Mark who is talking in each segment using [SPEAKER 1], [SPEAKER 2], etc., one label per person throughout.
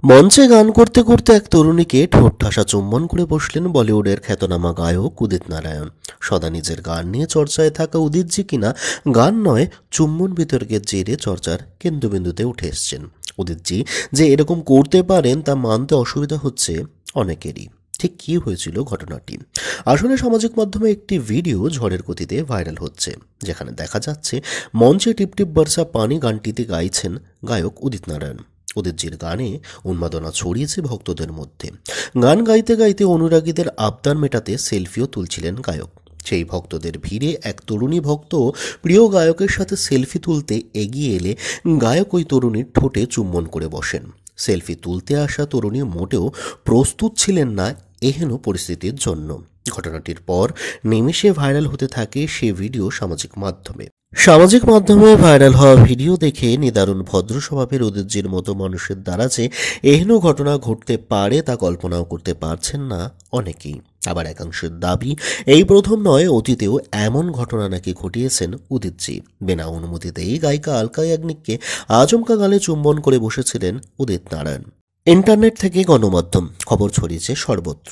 [SPEAKER 1] মঞ্চে গান করতে করতে এক তরুণীকে ঠোঁট ঠাসা চুম্বন করে বসলেন বলিউডের খ্যাতনামা গায়ক উদিত নারায়ণ। সদা নিজের গান নিয়ে চর্চায় থাকা উদিতজি কিনা গান নয়, চুম্বন বিতর্কের জেরে চর্চার কেন্দ্রবিন্দুতে উঠে এসছেন। উদিতজি যে এরকম করতে পারেন তা মানতে অসুবিধা হচ্ছে অনেকেরই। ঠিক কী হয়েছিল ঘটনাটি? আসলে সামাজিক মাধ্যমে একটি ভিডিও ঝড়ের গতিতে ভাইরাল হচ্ছে, যেখানে দেখা যাচ্ছে মঞ্চে টিপটিপ বর্ষা পানি গানটিতে গাইছেন গায়ক উদিত নারায়ণ। উদিতজির গানে উন্মাদনা ছড়িয়েছে ভক্তদের মধ্যে। গান গাইতে গাইতে অনুরাগীদের আবদার মেটাতে সেলফিও তুলছিলেন গায়ক। সেই ভক্তদের ভিড়ে এক তরুণী ভক্ত প্রিয় গায়কের সাথে সেলফি তুলতে এগিয়ে এলে গায়ক ওই তরুণীর ঠোঁটে চুম্বন করে বসেন। সেলফি তুলতে আসা তরুণী মোটেও প্রস্তুত ছিলেন না এহেন পরিস্থিতির জন্য। ঘটনাটির পর নিমেষে ভাইরাল হতে থাকে সে ভিডিও সামাজিক মাধ্যমে ভাইরাল হওয়া ভিডিও দেখে নিদারুণ ভদ্র স্বভাবের উদিতজির মতো মানুষের দ্বারা যে এহেন ঘটনা ঘটতে পারে তা কল্পনাও করতে পারছেন না অনেকেই। আবার একাংশের দাবি, এই প্রথম নয়, অতীতেও এমন ঘটনা নাকি ঘটিয়েছেন উদিতজি। বিনা অনুমতিতেই গায়িকা আলকা ইয়াগনিককে আচমকা গালে চুম্বন করে বসেছিলেন উদিত নারায়ণ। ইন্টারনেট থেকে গণমাধ্যম খবর ছড়িয়েছে সর্বত্র।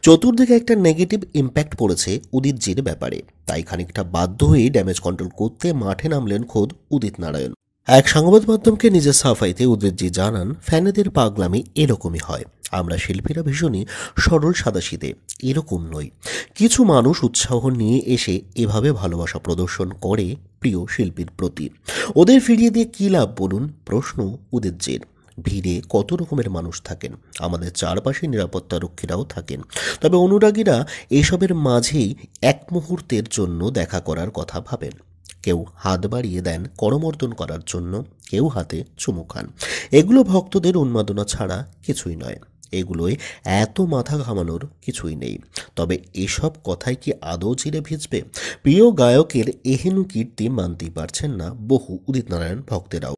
[SPEAKER 1] চতুর্দিকে একটা নেগেটিভ ইম্প্যাক্ট পড়েছে উদিতজির ব্যাপারে। তাই খানিকটা বাধ্য হয়েই ড্যামেজ কন্ট্রোল করতে মাঠে নামলেন খোদ উদিত নারায়ণ। এক সংবাদ মাধ্যমকে নিজের সাফাইতে উদিতজি জানান, ফ্যানেদের পাগলামি এরকমই হয়। আমরা শিল্পীরা ভীষণই সরল সাদাসিধে, এরকম নই। কিছু মানুষ উৎসাহ নিয়ে এসে এভাবে ভালোবাসা প্রদর্শন করে প্রিয় শিল্পীর প্রতি। ওদের ফিরিয়ে দিয়ে কী লাভ বলুন? প্রশ্ন উদিতজির। ভিড়ে কত রকমের মানুষ থাকেন, আমাদের চারপাশে নিরাপত্তারক্ষীরাও থাকেন। তবে অনুরাগীরা এসবের মাঝেই এক মুহূর্তের জন্য দেখা করার কথা ভাবেন। কেউ হাত বাড়িয়ে দেন করমর্দন করার জন্য, কেউ হাতে চুমু খান। এগুলো ভক্তদের উন্মাদনা ছাড়া কিছুই নয়। এগুলোয় এত মাথা ঘামানোর কিছুই নেই। তবে এসব কথায় কি আদৌ চিরে ভিজবে? প্রিয় গায়কের এহেন কীর্তি মানতেই পারছেন না বহু উদিত নারায়ণ ভক্তেরাও।